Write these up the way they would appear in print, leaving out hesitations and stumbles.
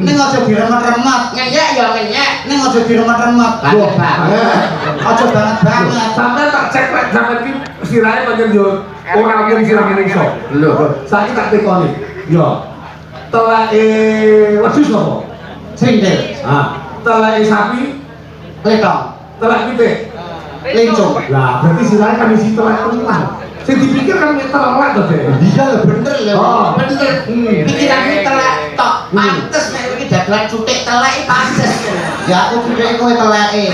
Ning aja diremet-remet. Ngenyek ya ngenyek. Ning aja diremet-remet. Aja banget. Sampai tak cek rek sampe iki sirahe pancen yo ora mung sirah menungso. Lho, saiki tak tekoni. Yo. Teleke wedhus apa? Srintil. Teleke sapi, Letong. telek pitik. Lincung. Lah, berarti sirahe kan isi telek tenan. Sing dipikir kan telek to, Dek. Iya bener lho. Bener. Pikiranmu telek tok. Pantes nek iki dagelan cutik telek pantes. Ya aku pikir kowe teleke.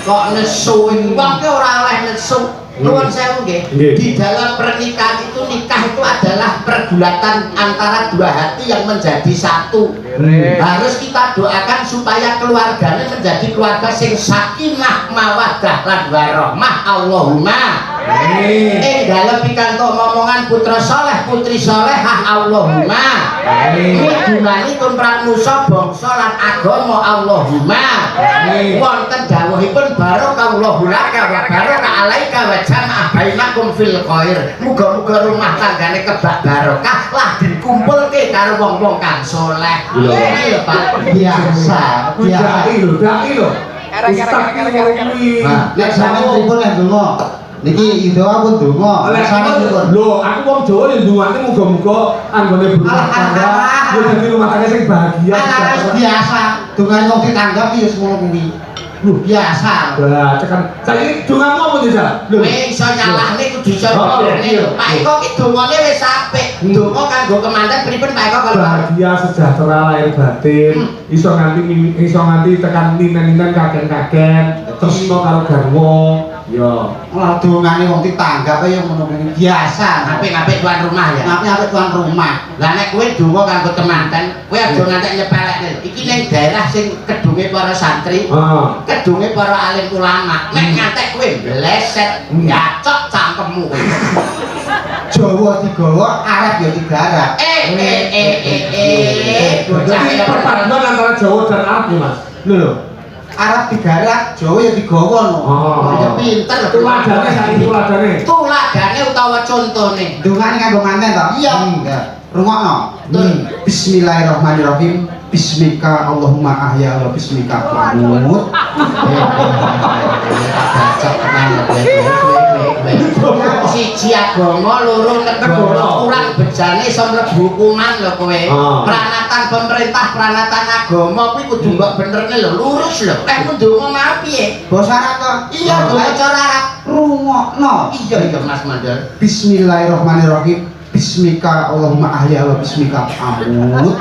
Kok nesu iki wong ki ora oleh nesu. Nuwun sewu nggih. Di dalam pernikahan itu nikah itu adalah pergulatan antara dua hati yang menjadi satu. Harus kita doakan supaya keluarganya menjadi keluarga sing sakinah mawaddah lan warahmah. Allahumma dalam pikantuk momongan putra saleh putri salehah Allahumma gunani tumrap nusa bangsa lan agama Allahumma wonten dawuhipun barakallahu laka wa baraka alaika wa jama'a bainakum fil khair. Muga-muga rumah tanggane kebak barokah lah dikumpulke karo wong-wong kang saleh. Iki lho Pak. Biasa. Dai lho. Ustaz iki Nek sampeyan pripun nek donga? Niki idoa pun donga. Sampeyan pripun? Lho, aku wong Jawa ya ndongane muga-muga anggone berumah tangga yo dadi rumah tangga sing bahagia. Biasa. Dongane wong ditanggap ya semono kuwi. Lho biasa. Lah, tekan saiki dongamu apa Desa? Lho, Iso nyalahne kudu iso benerne lho. Pak Eko ki dongane wis apik. Donga kanggo kemanten pripun Pak Eko kalau bahagia sejahtera lahir batin, iso nganti tekan ninan-ninan kagen-kagen, tresno karo garwa. Yo. Lah dongane wong ditanggap ya ngono kuwi biasa. apik-apik tuan rumah ya. Apik-apik tuan rumah. Lah nek kowe donga kanggo temanten, kowe aja ngantek nyepelekne. Iki ning daerah sing kedunge para santri, kedunge para alim ulama. Nek ngantek kowe bleset, ngacok cangkemmu kowe. Jawa digawa, Arab ya digarap. Jadi perpaduan antara Jawa dan Arab ya, Mas. Lho. Arab digarap, Jawa ya digawa no. Ya pinter lho. Tuladane saiki tuladane. Tuladane utawa contone. Dongane kanggo manten to? Iya. Rungokno. Bismillahirrahmanirrahim. Bismika Allahumma ahya wa bismika amut. Siji agama, loro negara, kurang bejane iso mlebu hukuman lho kowe. Pranatan pemerintah, pranatan agama kuwi kudu mbok benerne lho, lurus lho. Mu ndonga mau piye? Basa Arab to? Iya, donga cara Arab. Rungokno. Iya Mas Mandor. Bismillahirrahmanirrahim. Bismika Allahumma ahya wa bismika amut.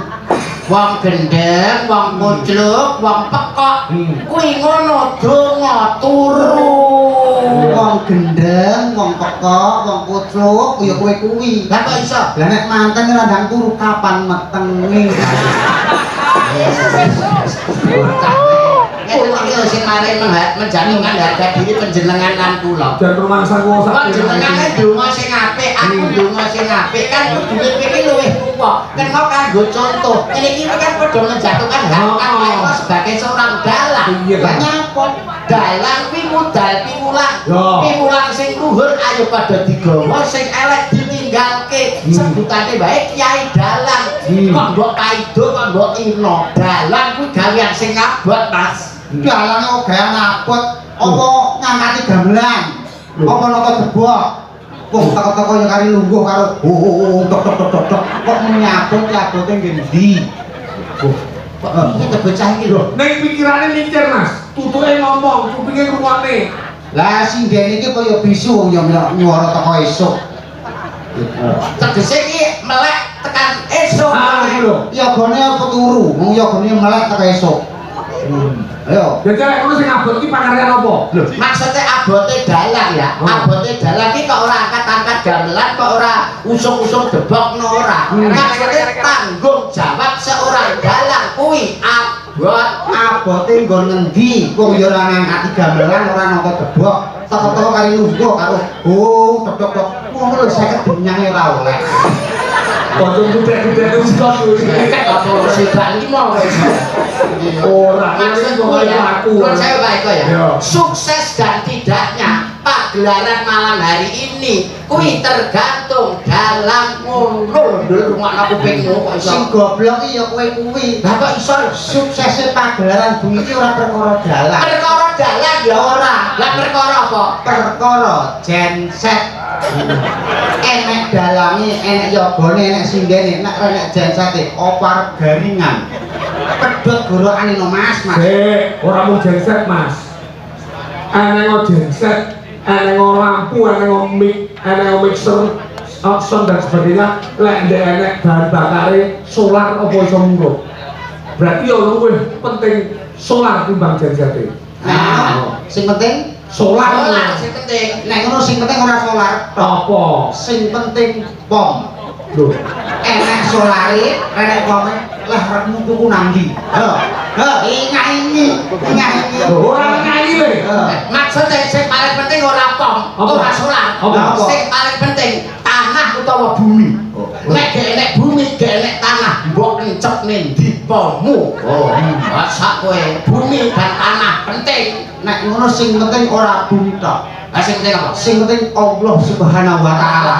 Wong gendeng, wong kucluk, wong pekok. Kuwi ngono donga turu. Wong gendeng, wong pekok, wong kucluk, ya kowe kuwi. Lah kok iso? Lah nek manten ora ndang turu kapan metenge. Iki sing mari menjaminkan harga diri panjenengan lan kula. Dan rumah sangko sak Panjenengane donga sing apik, aku donga sing apik kan kudune iki luwih tuwa. Kena kanggo contoh. Iki kan padha menjatuhkan hak mereka sebagai seorang dalang. Lah nyapa? Dalang kuwi modal piwulang. Piwulang sing luhur ayo padha digawa, sing elek ditinggalke. Sebutane wae kiai dalang. Kok mbok paido, kok mbok ino. Dalang kuwi gawean sing abot, Mas. Dalange kok gawe ngapot, apa ngangkati gamelan? Apa nata debok? Wong teko-teko ya kari lungguh karo tok. Kok nyabot abote ngendi? Kok iki bocah iki lho. Ning pikirane mikir, Mas. Tutuke ngomong, kupinge ngrungokne. Lah sing dene iki kaya bisu wong ya nyuara teko esuk. Tegese iki melek tekan esuk. Yogane apa turu? Wong yogane melek teko esuk. Ayo. Ya cek ngono sing abot iki pakaryan apa? Lho, maksudnya abote dalang ya. Abote dalang iki kok ora angkat-angkat gamelan, kok ora usung-usung debok no ora. Maksudnya tanggung jawab seorang dalang kuwi abot. Abote nggon ngendi? Wong ya ora ngangkati gamelan, ora nata debok. Teko-teko kari lungguh karo tok. Ngono lho 50 benyange ora oleh. Pocong gede-gede wis kok wis Apa sidak limo wis. ora Maksudku ya, aku. saya baik ya. Sukses dan tidaknya Pak pagelaran malam hari ini kuwi tergantung dalam ngono lho rumah kupingmu kok iso Sing goblok iki ya kowe kuwi. lah kok iso Suksese pagelaran bengi iki ora perkara dalan. perkara dalan ya ora lah perkara apa Perkara genset. Enek dalange, enek yogane, enek singgene, nek enek gensete opar garingan. Pedhot gorokane no Mas. Ora mung genset Mas. Ana genset, ana lampu, ana mic, ana mixer, sound dan sebagainya. Lek ndek enek bahan bakare solar apa iso munggo. Berarti ya luwih penting solar timbang gensete. Nah, sing penting Solar. sing penting nek ngono sing penting ora solar. Apa? Sing penting pom. Lho, Enek solare, enek pome, lah rekmu tuku nang ndi? Ingat ini. ora nyanyi le. maksudnya sing paling penting ora pom Apa? ora solar Apa? sing paling penting tanah utawa bumi nek gak enek bumi gak enek tanah mbok encep ning ndi pommu masa kowe bumi dan tanah penting Nek ngono sing penting ora bumi tok. lah sing penting apa Sing penting Allah Subhanahu wa taala.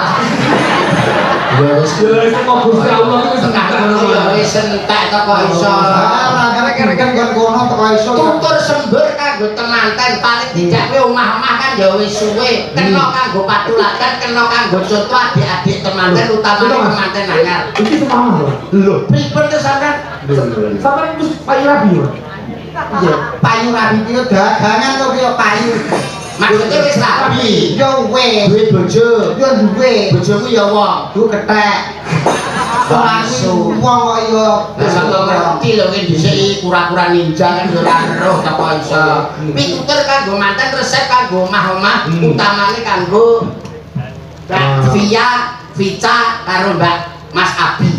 Ya wis kok Gusti Allah itu wis tengah ngono ya wis entek teko iso Ora kira-kira kon kono teko iso. tutur sembur kanggo temanten paling tidak kowe omah-omah kan ya wis suwe kena kanggo patulakan kena kanggo contoh adik-adik temanten utamane temanten anyar iki semama lho. Lho, pripun to sampean Sampeyan wis payu rabi lho. iya, payu rabi iki dagangan kok yo payu. maksudnya wis rabi Yo wis, duwe bojo yo duwe, bojomu ya wong du kethek. Ora Langsung. wong kok yo lah sampe ngerti lho ki dhisik kura-kura ninja kan yo ora roh teko iso pitutur kanggo manten resep kanggo omah-omah utamane kanggo Mbak Via Vica karo Mbak Mas Abi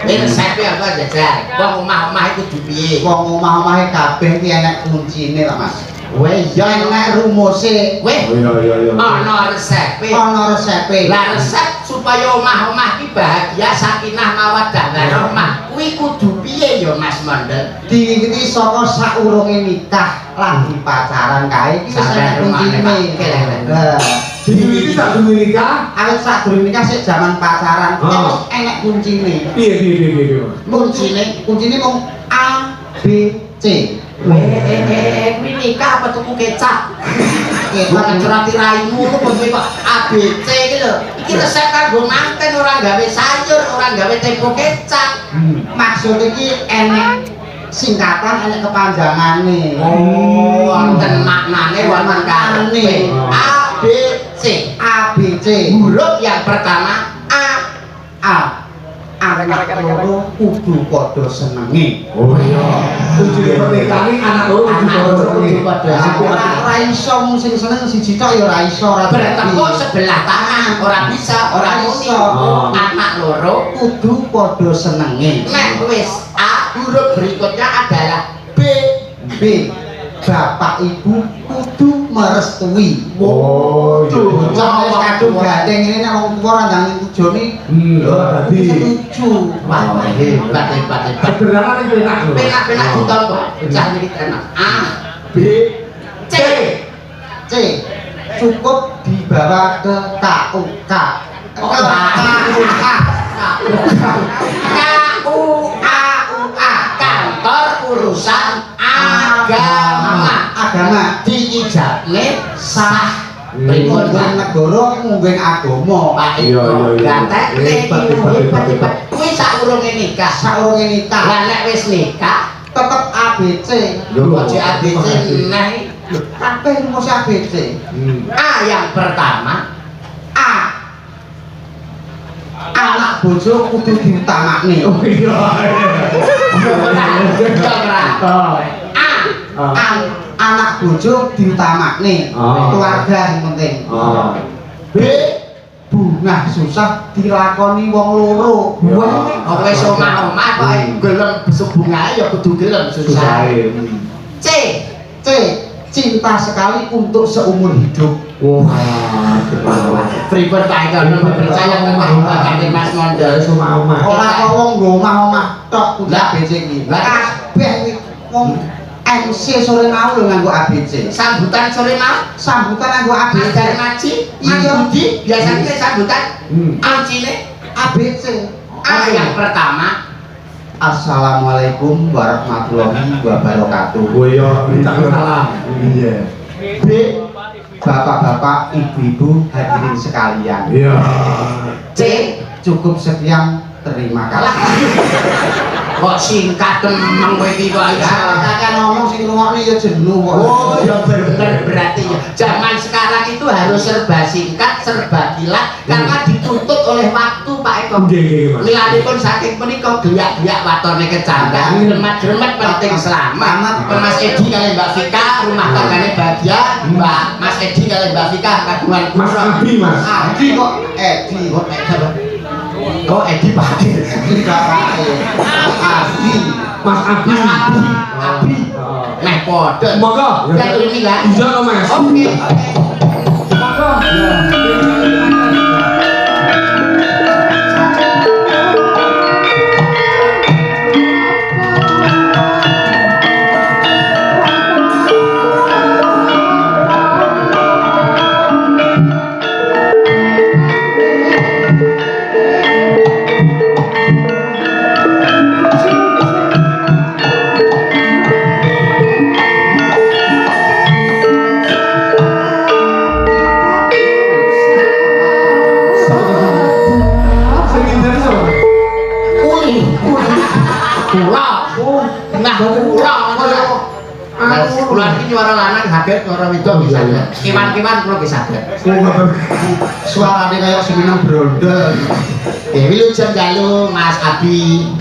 resepnya apa jajar wong omah-omah iku dipiye wong omah-omahe kabeh ki enek kuncine lah Mas. weh ya Enek rumuse, weh Iya. ana resepe ana resepe. lah resep supaya omah-omah ki bahagia sakinah mawaddah warahmah kuwi kudu piye ya Mas Mondel Diwiti saka saurunge nikah lagi pacaran kae iki wis Sampai enek rumahne, kuncine. Pak. Kelek. Lah, Jadi iki sak durung nikah. awet sadurunge nikah sik jaman pacaran iki Oh. wis enek kuncine. Piye. Kuncine mung A B C. kuwi nikah apa tuku kecap Ora curati raimu lu kok kok ABC iki lho. Iki resep kanggo manten ora gawe sayur, ora gawe tempo kecap. Maksud iki enek singkatan, enek kepanjangane. Oh, wonten maknane wonten karepe. ABC. ABC. Huruf yang pertama A. Anak loro kudu padha senenge. Oh iya. Kunci pernikahan ini anak loro kudu padha senenge. Ora iso mung sing seneng siji tok ya ora iso ora Bertepuk sebelah tangan, ora bisa, ora Ora iso. Oh. Anak loro kudu padha senenge. nek wis A, huruf berikutnya adalah B. B. Bapak ibu kudu merestui. Oh iya. Bocah wis kadung gandeng ngene nek wong tuwa ora ndang tujone Dadi setuju. Wah, hebat. sederhana iki enak lho. Penak-penak ditompo. Bocah iki enak. A, B, C. C. Cukup dibawa ke KUK. Oh, KUA. Kantor urusan agama. Agama. Diijabne sah. Pripun negara mungging agama. Pak Iya. Gantek Hebat. kuwi saurunge nikah. Saurunge nikah Lah nek wis nikah, tetep ABC. ojo ABC neh. Kabeh rumus ABC. A yang pertama, A. Anak bojo kudu diutamakne. Oh iya. A. Anak bojo diutamakne. Keluarga yang penting. B. Bungah susah dilakoni wong loro. Wong wis omah-omah kok gelem sebungahe ya kudu gelem susah. C. C. Cinta sekali untuk seumur hidup. Wah, Pripun Pak Eko percaya karo Mas Mondel omah-omah. Ora kok wong nggo omah-omah tok kudu Lah. ABC iki. Lah. Kabeh iki wong MC sore mau lho nganggo ABC. Sambutan sore mau, Sambutan nganggo ABC. Ajar Maji, Ayo. Budi, biasanya sambutan Ancine. ABC. Yang pertama, Assalamualaikum warahmatullahi wabarakatuh. Oh iya, salam. Iya. B. Bapak-bapak, ibu-ibu, hadirin sekalian. Iya. C. Cukup sekian, terima kasih. Kok singkat temeng kowe iki kok Ya, kakak ngomong sing ngrungokne ya jenuh kok. Oh, ya bener berarti ya. Zaman sekarang itu harus serba singkat, serba kilat karena dituntut oleh waktu, Pak Eko. Nggih, nggih, Mas. Milanipun saking menika geliak-geliak watone kecambang, gremet-gremet penting selamat. Mas Edi kali Mbak Vika, rumah tanggane bahagia. Mbak Mas Edi kali Mbak Vika kagungan Mas Abi, Mas. Adi kok Edi. Oh, Edi Pak. Tidak pakai. Adi. Mas Abi. Abi. Meh padha. Monggo. Ya ini lah. Iya lho, Mas. Oke. Monggo. Kula iki nyuara lanang haget nyuara wedok bisa. Kewan-kewan kula bisa haget. Suarane kaya seminang brondol. Dewi lu jam jalu Mas Abi.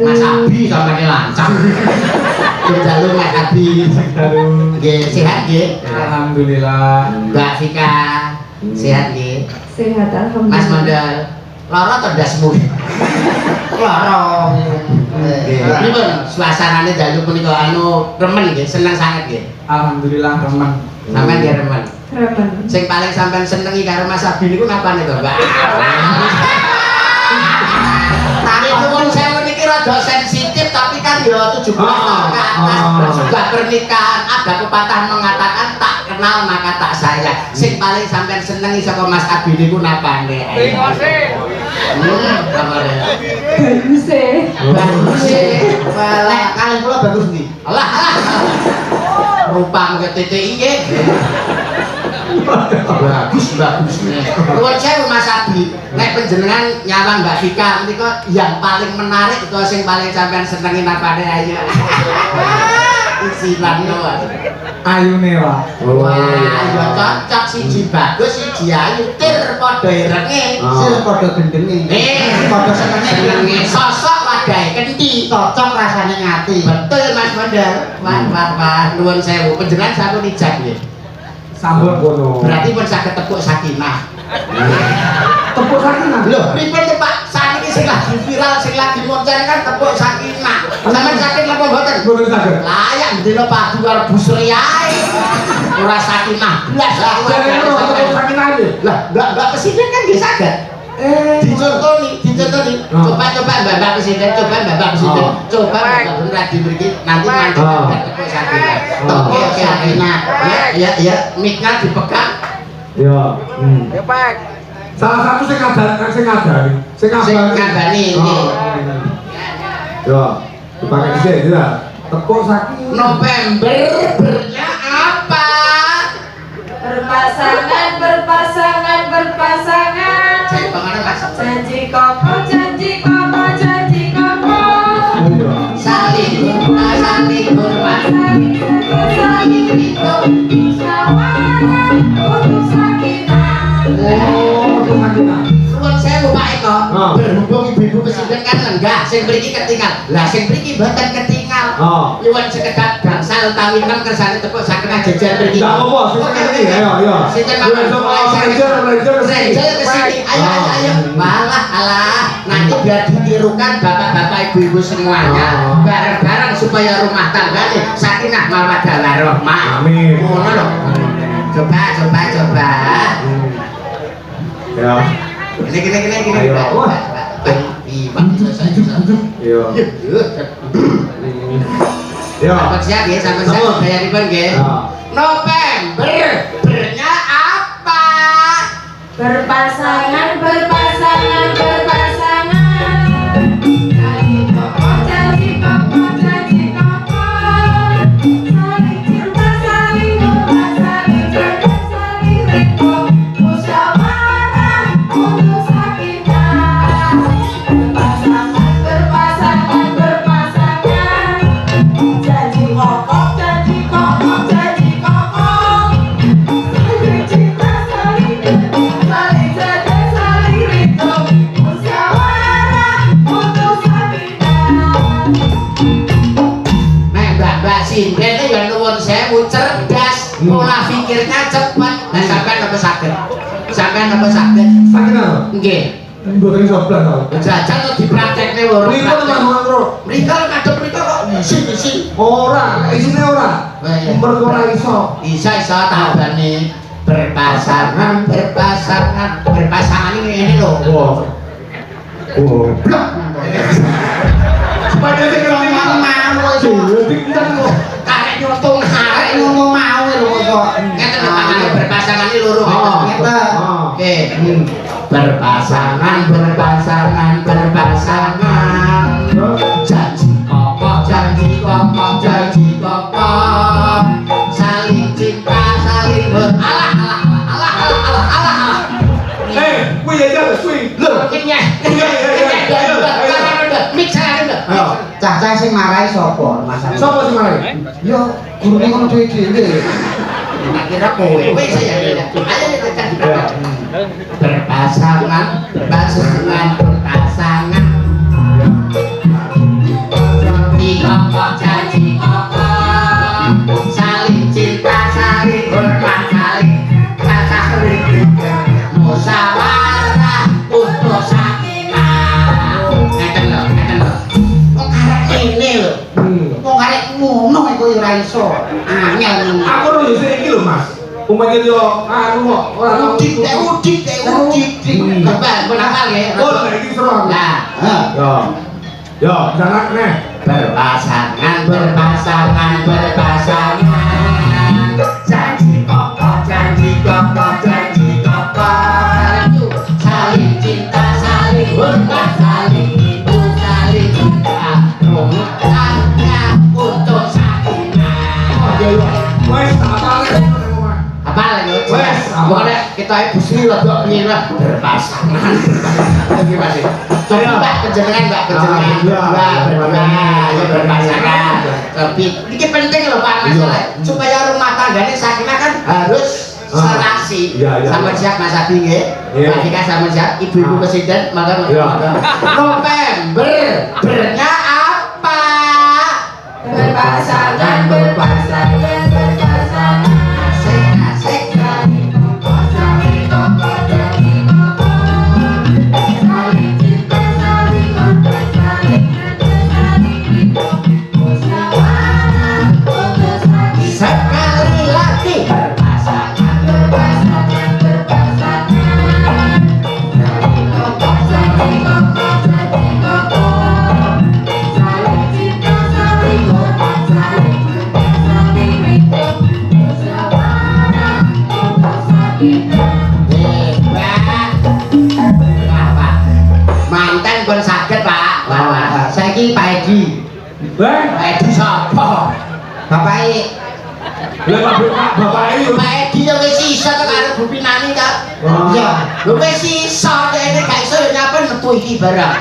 Mas Abi sampai lancang. Jam jalu Mas Abi. Nggih, sehat nggih. Alhamdulillah. Mbak Vika sehat nggih. Sehat, Mas alhamdulillah. Mandal lara atau dasmu? Lara. Ini pun suasananya jalu punika anu remen nggih, seneng sangat nggih. Alhamdulillah teman. Sampeyan nggih remen. Harapan. Sing paling sampean senengi karo Mas Abi niku napane to, Mbak? Tapi nuwun sewu niki rada sensitif tapi kan ya 17 tahun ke atas sudah pernikahan ada pepatah mengatakan tak kenal maka tak sayang. Sing paling sampean senengi saka Mas Abi niku napane? Napane? Bagus sih. Bagus sih. Nek kali kula bagus ndi? Alah. Rupamu ke TTI nggih. Bagus nih. Nuwun sewu Mas Abi, nek panjenengan nyawang Mbak Vika menika yang paling menarik itu sing paling sampean senengi napane ayo. Isilan doang. Ayune wae. Wah, ya cocok siji bagus siji ayu tir padha irenge. Sir padha gendenge. Padha senenge. Sosok wadahe kendi. Cocok rasane ngati. Betul Mas Mandal. Wah, nuwun sewu. Panjenengan sampun ijab nggih. Sambut kono. Berarti pun saged tepuk sakinah. Tepuk sakinah. Loh, pripun to Pak? Sakniki sing lagi viral, sing lagi moncer kan tepuk sakinah. Sampeyan sakit napa mboten? Mboten saged. Layak dina padu karo busri ae. Ora sakinah blas. Jare ora tepuk sakinah iki. Lah, Mbak Presiden kan nggih saged. Dicontoni. Coba Mbak Presiden, coba Mbak Presiden. Coba Mbak Presiden mriki nanti mantep tepuk sakinah. Tepuk sakinah. Ya, mic-nya dipegang. Ya. Salah satu sing ngabani. Sing ngabani nggih. Ya. Dipakai dhisik ya. Tepuk sakinah. November bernya apa? Berpasangan. Saya pengen Mas. Janji kopo. Saling hormat. Saling rindu. Musyawarah untuk sakinah. Oh, tepuk sakinah. Nuwun sewu Pak Eko. Berhubung ibu-ibu presiden kan lenggah, sing mriki ketinggal. Lah sing mriki mboten ketinggal. Nyuwun sekedhap gangsal utawi 6 kersane tepuk sakinah jejer mriki. Ndak apa-apa, sing ngerti. Ayo. Sinten mawon mulai Ranger ke sini. Ayo. Alah. Nanti biar ditirukan bapak-bapak ibu-ibu semuanya. Bareng-bareng supaya rumah tanggane sakinah mawaddah warahmah. Amin. Ngono lho. Coba. Ya. Gini. Ayo. Iya. Ya. Sampai siap ya, sampai siap Sampun. bayaripun nggih. Ya. November, bernya apa? Berpasangan, berpasangan, berpasangan. Janji kokoh, janji kokoh, janji kokoh. Saling cinta, saling doa, saling jaga, saling rindu. Musyawarah untuk sakinah. Berpasangan, berpasangan, berpasangan. Janji kokoh, janji kokoh, janji kokoh. Saling cinta, saling doa, saling jaga, saling rindu. Musyawarah untuk sakinah. Mbak Sinden itu yang nuwun sewu cerdas, pola pikirnya cepat. Nah, sampean apa saged? Sampean apa saged? Sakit apa? Nggih. Mboten iso blas to. Jajan kok dipraktekne lho. Mriko to Mas Mangro. Mriko ngadep mriko kok isin. Ora, isine ora. Mergo ora iso. Isa tabane berpasangan, berpasangan ini lho. Wah. Goblok. Supaya sing Ngomong mau itu. dikten kok. Karek nyontung Arek arek ngomong mau lho kok. ngeten lho pakane berpasangan iki loro Oh, ngeten. Oke. Berpasangan, janji kokoh, janji kokoh, janji kokoh. Saling cinta, saling alah. Kuwi ya kuwi. Lho, ini. Mix saya lho. Ayo. Cah-cah sing marahi sapa Mas? Sopo sing mari? Yo, gurune ngono dhewe-dhewe. Tak kira kowe saya ya. Ayo kita berpasangan. Janji kokoh, saling cinta, saling hormat, saling saling musyawarah untuk sakinah. Ngeten lho. Kok karek ini lho. Kok karek ngono iku ora iso. Angel. Aku ora yo iki lho, Mas. Umpamane yo anu kok ora Udik. Coba menapal nggih. Oh, nek iki seru aku. Nah, Yo, jangan neh. berpasangan. Janji kokoh. Saling cinta, saling hormat, saling rindu, saling cinta. Rumahnya untuk sakinah. Wes apale Apa lagi? Wes, Pokoknya kita ibu rada nyirah berpasangan. Gimana sih? Coba Mbak penjenengan. Ya berpasangan. Tapi ini penting loh Pak masalah. Supaya rumah tangganya sakinah kan harus serasi. Iya. Sama siap Mas Abi nggih. Iya. Mbak Dika sama siap Ibu Presiden maka Iya. November bernya apa? Berpasangan, berpasangan, berpasangan. Asik. Saling kokoh, saling kokoh, janji kokoh. Saling cinta, saling hormat, saling jaga, saling rindu. Musyawarah untuk sakinah. Sekali lagi berpasangan. Berpasangan, berpasangan. Saling kokoh, saling kokoh, janji kokoh. Saling cinta, saling hormat, saling jaga, saling rindu. Musyawarah untuk sakinah. Pak. Manten pun sakit Pak. Saiki Pak Edi. Weh, Pak Edi sapa? Bapake lha bapak iki Pak Edi yo wis iso to karo Bu Pinani ta? iya. Lho wis iso dene gak iso yo nyapa metu iki barang.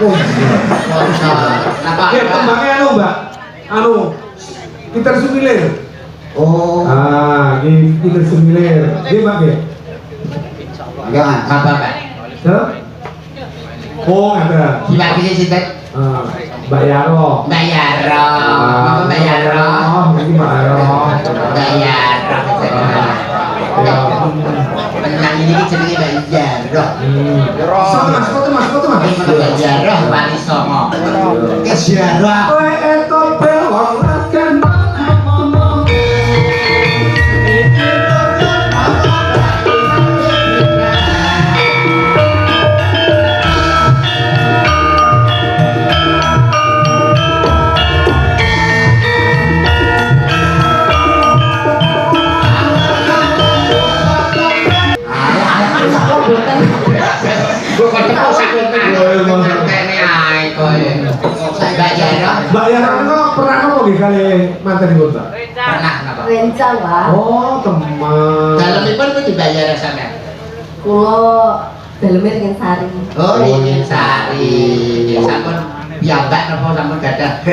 Napa? ya tembangnya anu, Mbak. Anu Peter Sumilir. Oh, Ini Peter Sumilir. Nggih, Mbak nggih. jangan. Apa Pak? Hah? Oh, ada. Dibagi sinten? Mbak Yaro. Mbak Yaro. Apa Mbak Yaro? Ini Mbak Yaro. Mbak Yaro. Ya. Penyanyi ini jenenge Mbak Yaro. Foto Mas. Mbak Yaro Wali Songo. Keziarah. Kowe eto belong rakan. mantanipun, Pak? Pernah napa? Rencang, Pak. Oh, teman. Dalemipun kuwi dibayar sampean. Kula dalemnya dengan sari. Oh, ingin sari. Sampun piyambak napa sampun gadah?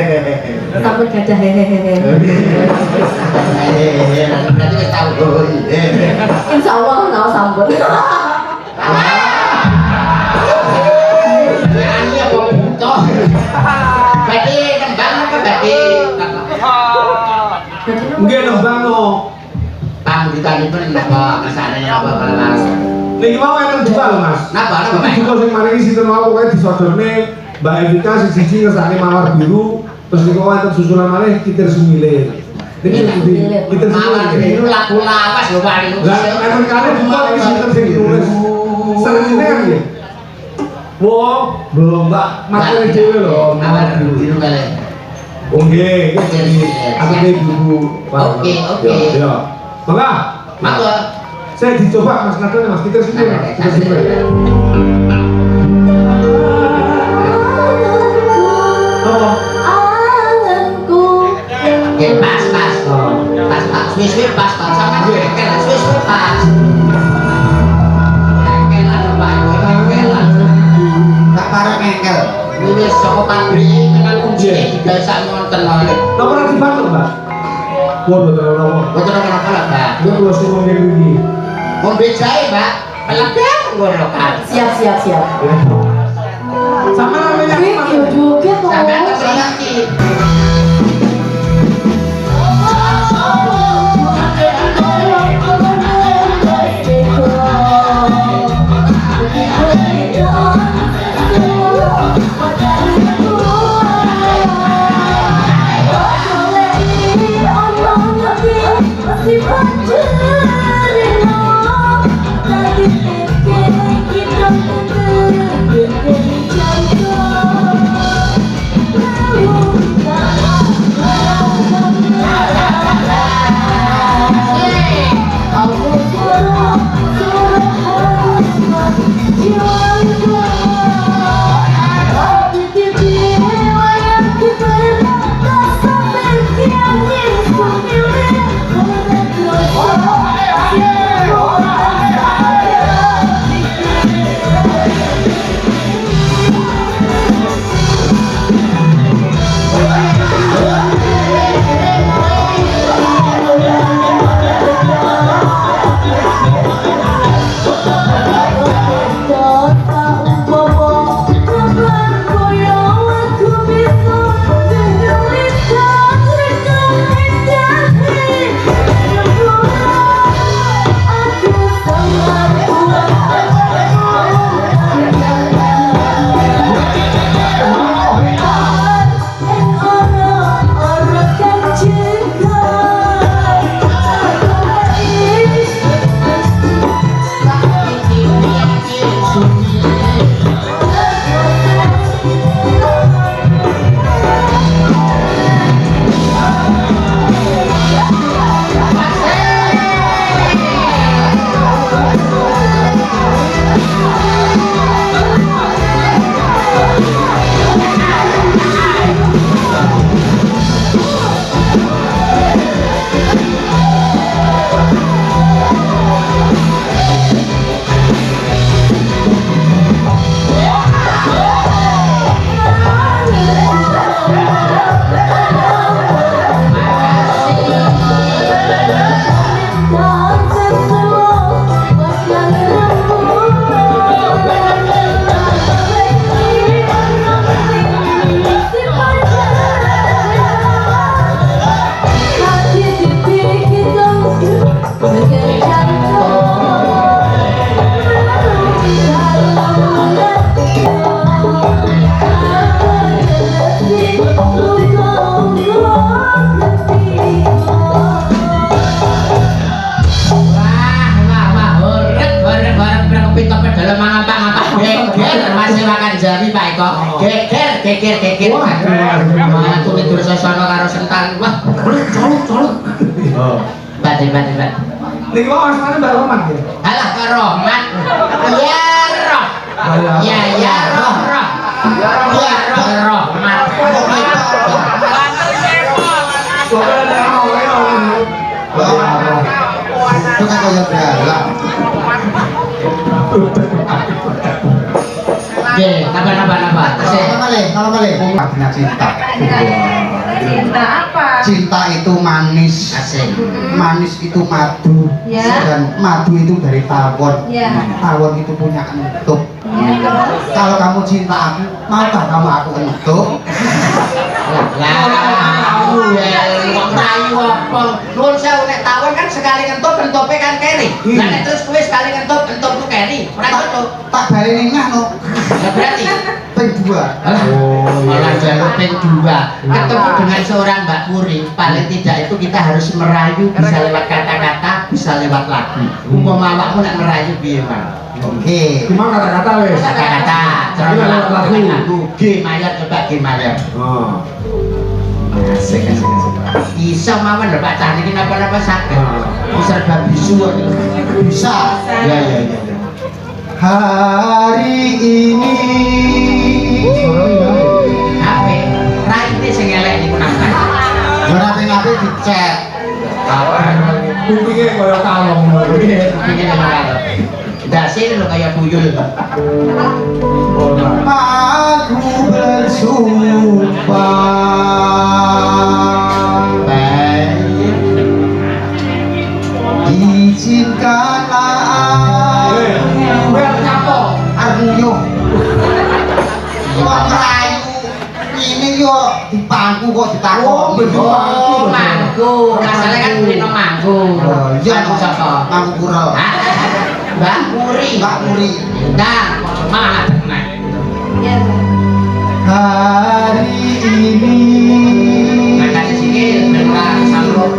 Sampun gadah hehehe. Berarti wis tau. Insya Allah nau sampun. Ani apa butuh? Berarti kembang apa berarti? Nggih nembang no. Pambutanipun napa kesane napa kelas? Niki mau enten juga lho, Mas. Napa Iki Pak? juga sing maringi sinten wae pokoke disodorne Mbak Evita siji ngersane mawar biru, terus niku enten susulan malih kitir sumile. Niki kitir Mawar sumile. biru lagu lawas lho Pak niku. Lah enten kali juga iki sinten sing nulis. Serine kan nggih. Wo, belum Mbak, materi dhewe lho. Mawar biru kali. Oh nggih, iki jadi aku ibu. Oke. Ya. Mangga. Mangga. Saya dicoba Mas Nadal Mas kita sini Mas. Kita sini. Oh. Anganku. Oke, pas. Wis pas. Sampeyan kekel, wis pas. Kekelan Pak, kekelan. Tak parek engkel. Wis saka pabrik tenan kuncine digawe sak monten wae. Napa ora dibantu, Mbak? Waduh, terlalu. Boten apa-apa lah, Pak. Dia kula suruh ngene iki. Ngombe jahe, Pak. Pelebet ngono kan. Siap. Sama namanya Wih, yo juga kok. Sampeyan ngerti. Jami Pak Eko. Geger. Wah, tuh tidur sosana karo sentang. Wah, colok. Oh. Bat. Niki mau asmane Mbak Roman ya. Alah Kak Rohmat. Ya roh. Ya roh Rohmat. kan kaya dalang. Oke, napa. Asik. Kalau balik. Artinya cinta. Cinta apa? Cinta itu manis. Asik. Manis itu madu. Ya. Dan madu itu dari tawon. Ya. Tawon itu punya entuk. Ya. Kalau kamu cinta aku, maukah kamu aku entuk? Lah, wong rayu apa? Nuwun sewu nek tawon kan sekali ngentup entupe kan keri. Lah nek terus kowe sekali ngentup entupku keri. Ora cocok. Tak baleni ngano. Ya berarti Ping 2. malah jalur ping 2 ketemu dengan seorang Mbak Puri paling tidak itu kita harus merayu bisa lewat kata-kata bisa lewat lagu umpama awakmu nek merayu piye Mas Oke. Cuma kata-kata wes. kata-kata Tapi lewat lagu. G mayor coba G mayor Oh. asik bisa mawon lho Pak Cah niki napa-napa saged serba bisu Bisa. ya Hari ini ape raine sing elek niku napa ora pengape dicet. Kupingnya kaya kalong. Kupingnya kalau dasir lo kayak tuyul Aku bersumpah izinkanlah Aryo kok ngerayu ini yo di pangku kok ditakoni oh mangku masalahnya kan kulino mangku iya mangku sapa mangku kura Mbak Puri Mbak Puri nah mah tenang Ya. hari ini ngangkat sikil benar sanggup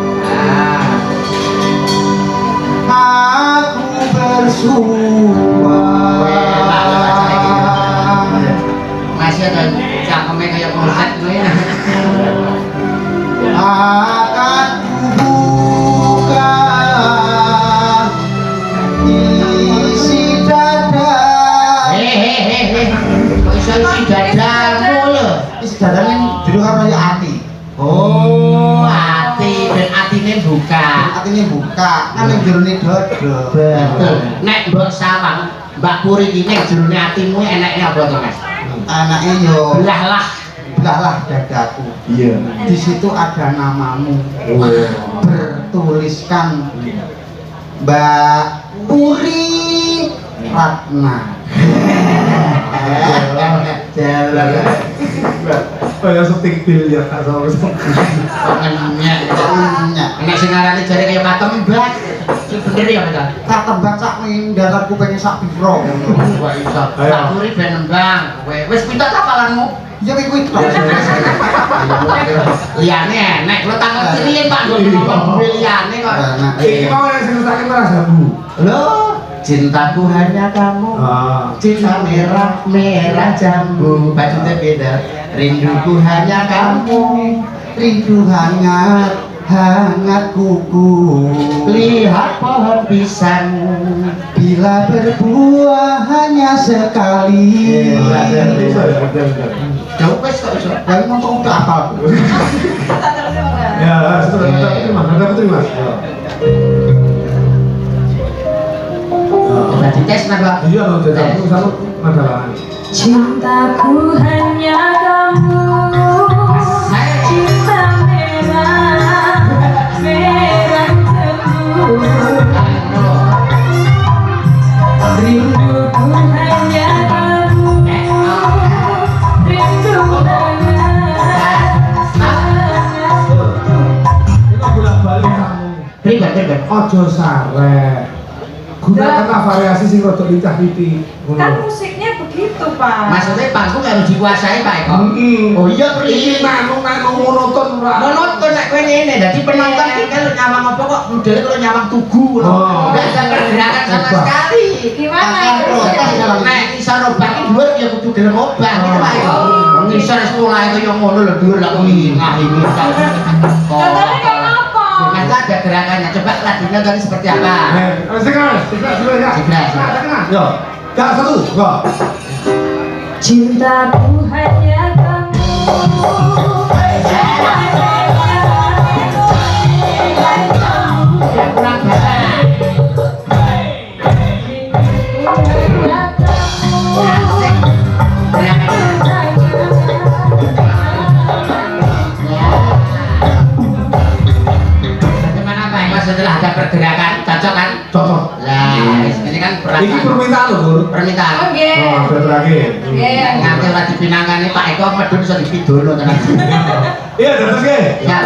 aku bersumpah masih ada cakemnya kayak konset akan kubuka isi dada hehehe kok iso isi dadamu lho isi dada ini dulu kan raya hati oh hati ben atine buka hatinya buka kan yang jernih dodo betul nek mbok sawang Mbak Puri iki nek jerone atimu eneknya apa to Mas anaknya yo belah belahlah dadaku Iya. di situ ada namamu bertuliskan Mbak Puri Ratna jalan Kayak setik biliar tak sama. pengennya Pokoknya nek sing arane jare kaya patembak sing bener ya betul tak tembak sak ning datarku pengen sak piro wah iso Mbak Puri ben nembang kowe wis pinter kapalanmu ya kuwi tok liyane enek lo tanggal kiriin Pak ngomong liyane kok Iki mau yang sing sakit rasamu. lo cintaku hanya kamu cinta merah merah jambu bajutnya beda rinduku hanya kamu rindu hangat hangat kuku lihat pohon pisang bila berbuah hanya sekali jauh wes kok iso yang ngomong udah apa Ya, sudah terima, terima. udah dites napa Iya, loh, jadi satu masalah. Cintaku hanya kamu. Cinta merah, merah tebu. Rinduku hanya kamu. Rindu Kita bolak-balik kamu. ribet Ojo sare. Gunakanlah variasi sing rada lincah-lincih. Kan musiknya begitu, Pak. maksudnya panggung harus dikuasai Pak Eko oh iya Iki beli nanu monoton ora. monoton nek kowe ngene dadi penonton iki kalau nyawang apa kok modele kalau nyawang tugu ngono Oh. enggak ada pergerakan sama sekali Gimana Akan itu? protes. nek iso robah iki dhuwur ya kudu gelem obah gitu Pak Eko iso sekolah kaya ngono lho dhuwur lah kok ngahingi Katanya kayak apa? Masa ada gerakannya, coba lagunya tadi seperti apa? Sekarang, dulu ya. Sekarang. Yo. Gak satu, gak. Cintaku hanya kamu. Kurang banget. Iki permintaan lho, Bur. Permintaan. Oke. Oh, sudah terakhir. Iya. Nganti ora dipinangane Pak Eko medun iso dipidono tenan. Iya, terus ke. Ya.